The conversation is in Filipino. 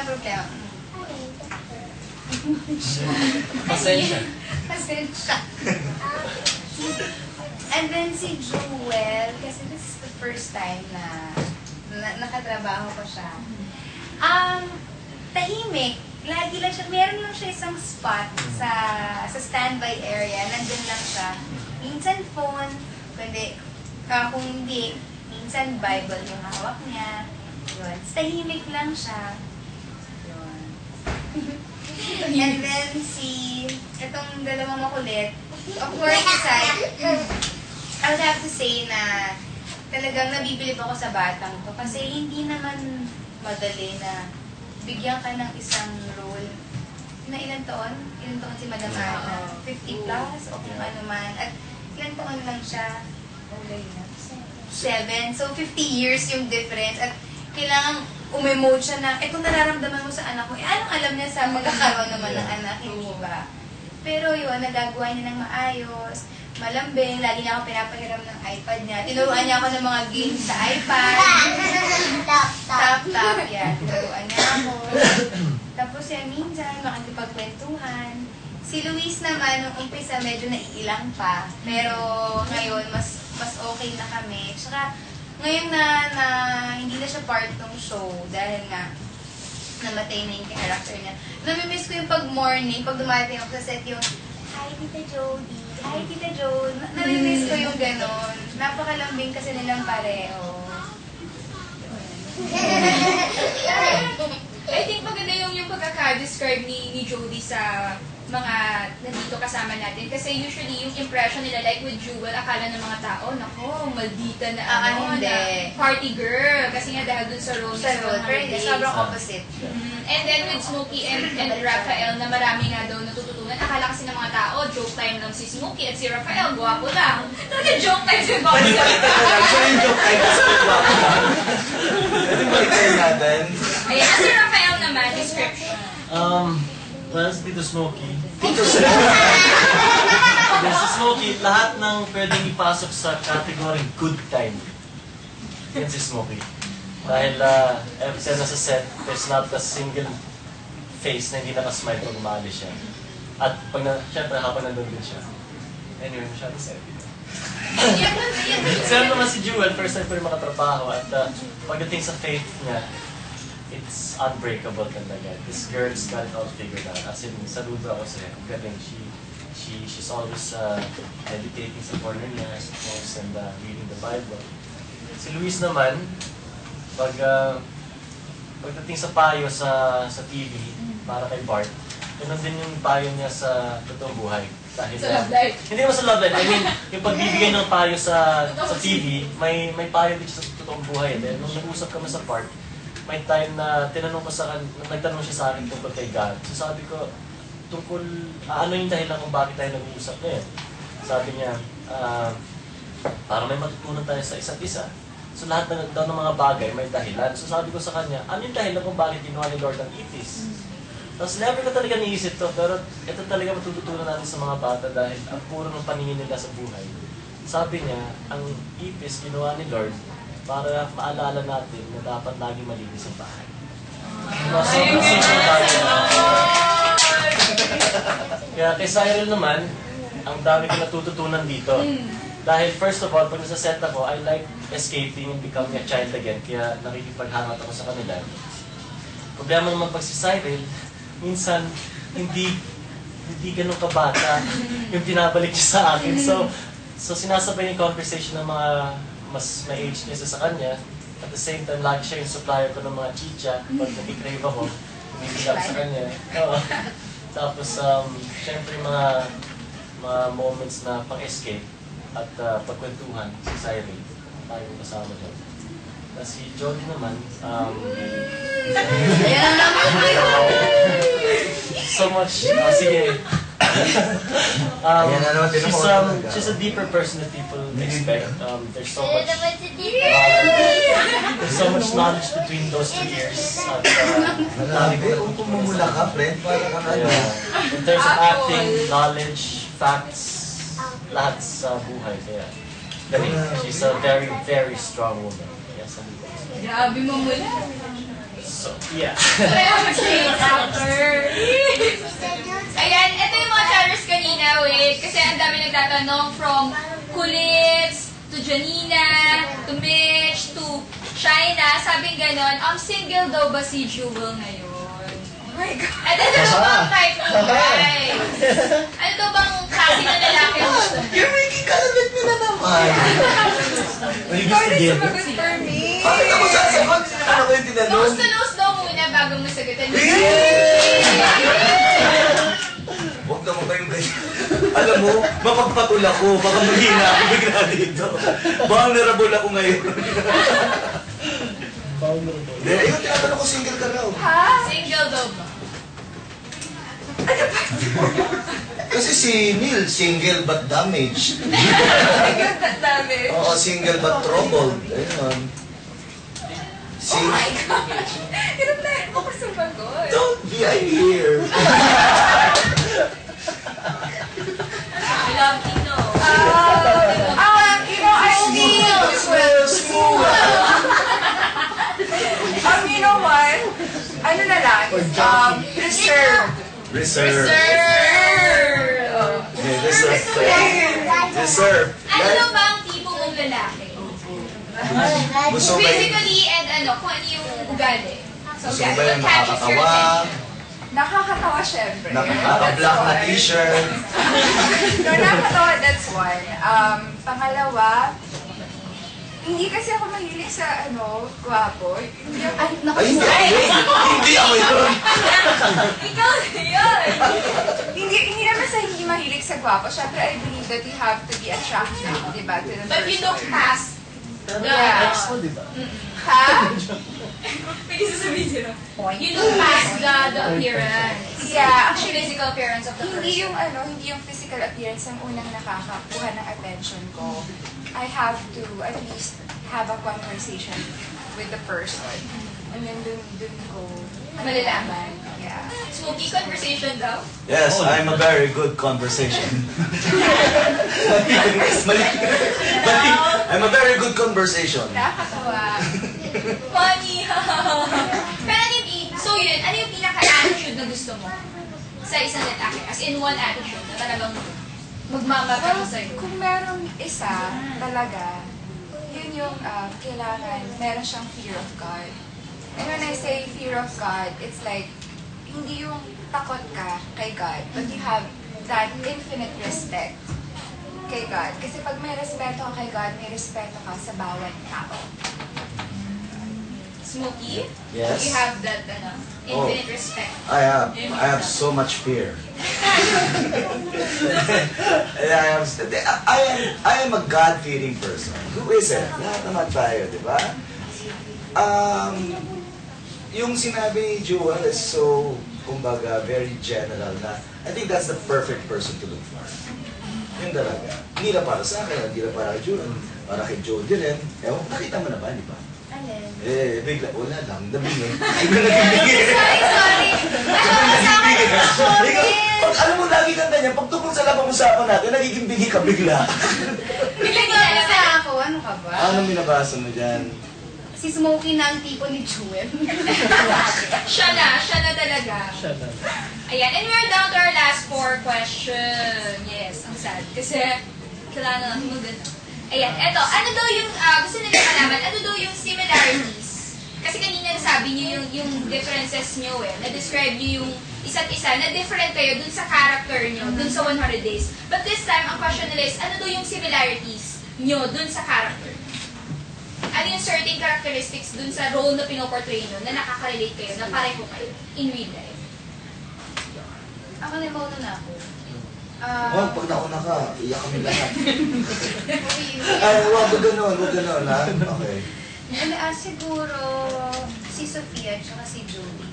walang problema. Pasensya. Pasensya. And then si Jewel, kasi this is the first time na nakatrabaho ko siya. Tahimik. Lagi lang siya, meron lang siya isang spot sa standby area. Nandun lang siya. Minsan phone, kung hindi, minsan Bible yung hawak niya. Yun. Tahimik lang siya. Yun. And then itong dalawang makulit, of course, aside, I would have to say na talagang nabibilib ako sa batang to. Kasi hindi naman madali na bigyan ka ng isang role na ilang taon? Ilang taon si Madam Ana? 50 plus o kung ano man. At ilang taon lang siya? Okay na. 7. So, 50 years yung difference. At kailangan umemote siya na, itong nararamdaman mo sa anak mo, anong alam niya sa magkakaroon naman ng anak, hindi ba? Pero yun, nagagawa niya ng maayos, malambing, lagi niya ako pinapahiram ng iPad niya. Tinuruan niya ako ng mga games sa iPad. Tap, yan. Tinuruan niya ako. Tapos yan, minsan, makikipagkwentuhan. Si Luis naman, nung umpisa, medyo naiilang pa. Pero ngayon, mas okay na kami. Tsaka, ngayon na hindi na siya part ng show dahil nga namatay na yung character niya. Namimiss ko yung pag-morning, pag dumating ako sa set yung, hi, Tita Jody. Hi, Tita Jody. Namimiss ko yung ganon. Napakalambing kasi nilang pareho. I think maganda yung pagkaka-describe ni Jody sa mga nandito kasama natin. Kasi usually, yung impression nila, like with Jewel, akala ng mga tao, nako, maldita na na party girl. Kasi nga dahil dun sa role Sa role, pero hindi, sobrang opposite. And then with Smokey and Raphael, na marami nga daw natututunan. Akala kasi ng mga tao, joke time lang si Smokey at si Raphael, guwapo lang. Talaga joke time si Bob. Actually, joke time kasi guwapo lang. Pwede mo i-tell natin? Ayan, si Raphael naman, description. Well, si Tito Smokey. Yes, si Smokey, lahat ng pwedeng ipasok sa category good time. Yan si Smokey. Dahil every time nasa set, there's not a single face na hindi nakasmile pag umaalis siya. At syempre habang nandun din siya. Anyway, masyado sexy. Sir naman si Jewel, first time ko rin makatrabaho. At pagdating sa faith niya, it's unbreakable talaga. This girl's got it all figured out. As in, saludo ako sa'yo. Ang galing. She's always meditating sa corner niya, I suppose, and reading the Bible. Si Luis naman, pagdating sa payo sa TV, para kay Bart, ganun din yung payo niya sa totoong buhay. Dahil, Sa love life. Hindi naman sa love life. I mean, yung pagbibigay ng payo sa TV, may payo din siya sa totoong buhay. And then, nung nag-usap kami sa park, may time na tinanong ko nagtanong siya sa akin tungkol kay God. So sabi ko, ano yung dahilan kung bakit tayo nag-uusap ngayon? Sabi niya, para may matutunan tayo sa isa't isa. So lahat ng mga bagay may dahilan. So sabi ko sa kanya, ano yung dahilan kung bakit ginawa ni Lord ang itis? Tapos never ko talaga niisip to, pero ito talaga matututunan natin sa mga bata dahil ang puro ng paningin nila sa buhay. Sabi niya, ang ipis ginawa ni Lord para maalala natin na dapat lagi malinis ang bahay. Kaya kay Cyril naman, ang dami ko natututunan dito. Dahil first of all, pag nasa set ako, I like escaping and becoming a child again. Kaya nakikipaghangat ako sa kanila. Problema naman pag si Cyril, minsan hindi ganun kabata yung pinabalik niya sa akin. So sinasabay yung conversation ng mga mas may age niya sa kanya. At the same time, lagi siya yung supplier ko ng mga chicha. Pag nag-crave ako, bumibigay sa kanya. Tapos, syempre mga moments na pang-escape at pagkwentuhan si Cyril. Tayo kasama doon. Tapos si Jody naman, so much, sige. She's a deeper person that people expect. There's so much knowledge between those two ears. In terms of acting, knowledge, facts, lahat sa buhay. Kaya, she's a very, very strong woman. Yes. sa buhay. Grabe mo mula. So, yeah. Kaya mag-change actor. Ayan, ito yung mga challengers kanina, wait. Kasi ang dami nagtatanong from Kulits, to Janina, to Mitch, to Shaina. Sabing ganon, single daw ba si Jewel ngayon? Oh my God. At ano daw bang type ng guy? Ano daw bang klase na lalaki ang gusto mo? You're making kalabit mo na naman. May gusto din. for me. Bakit ako sasagot? Ano ko yung tinanong? Nose to nose daw muna bago mo sagutin. Huwag naman kayong ganyan. Alam mo, mapagpatul ako. Baka maghina ako bigla dito. Vulnerable ako ngayon. Hindi, ayun, tinatanong ko single ka raw. Ha? Single daw ba? Kasi si Neil, single but damaged. Single that dami. Oo, single but troubled. Ayun. Oh my gosh! Hirap na ako sumagot. Don't be a here. I love Tino. I feel Smooth. you know what? Ano na lang, reserved. Reserve. Sir! Okay, reserve. Reserve. Ano daw ba ang tipo mong lalaki? Gusto ba yung Physically and kung ano yung ugali. So, gusto ugali. ba yung What catches your nakakatawa? attention? Nakakatawa syempre. Nakaka-black na t-shirt? No, nakakatawa, that's one. Pangalawa, hindi kasi ako mahilig sa gwapo. Hindi ako, Ay, hindi ako. Hindi ako yun. Ikaw na yun! hindi naman sa hindi mahilig sa gwapo. Syempre, I believe that you have to be attractive, di ba, to the But you person. look past. Pero Yeah. ex mo, di ba? Ha? May sasabihin sila. You look past the appearance. Yeah, actually, Physical appearance of the hindi person. hindi yung physical appearance ang unang nakakakuha ng attention ko. I have to at least have a conversation with the person. And then dun ko, Malalaman. yeah. Smoky conversation daw. Yes, I'm a very good conversation. Mali. I'm a very good conversation. Nakakatawa. Funny. Pero ano yung, so yun, ano yung pinaka-attitude na gusto mo sa isang lalaki? As in one attitude na talagang magmamata mo sa'yo. Kung merong isa talaga, yun yung kailangan, meron siyang fear of God. And when I say fear of God, it's like, hindi yung takot ka kay God, but you have that infinite respect kay God. Kasi pag may respeto ka kay God, may respeto ka sa bawat tao. Smokey? Yes. You have that, infinite respect. I have so much fear. I am a God-fearing person. Who is it? Lahat naman tayo, di ba? Yung sinabi ni Jewel is so, kumbaga, very general na I think that's the perfect person to look for. Yun talaga. Hindi na para sa akin, hindi na para kay Jewel, para kay Jody rin. Ewan, nakita mo na ba, di ba? Alin? Bigla, wala lang, nabingin. Bigla nabingin. Sorry. Natawa sa akin. Pag alam mo, lagi kang ganyan, pag tungkol sa lapang-usapan natin, nagiging bingi ka bigla. Biglang nabasa ako. Ano ka ba? Anong binabasa mo dyan? Si Smokey na ang tipo ni Jewel. Siya na talaga. Siya na. Ayan, and we're down to our last 4 question. Yes, ang sad. Kasi, kailangan natin maganda. Ayan, eto, ano daw yung, gusto nila malaman, ano daw yung similarities? Kasi kanina nasabi niyo yung differences niyo na-describe niyo yung isa't isa, na different kayo dun sa character niyo, dun sa 100 Days. But this time, ang question nila is, ano daw yung similarities niyo dun sa character? Ano yung certain characteristics dun sa role na pinoportray nyo na nakaka-relate kayo, na pareho kayo in real life? Ako na mauna na ako. Wag, pag nauna ka, iyak kami lahat. Uy, Ay, wag ganon, ha? Okay. siguro si Sofia at si Jody.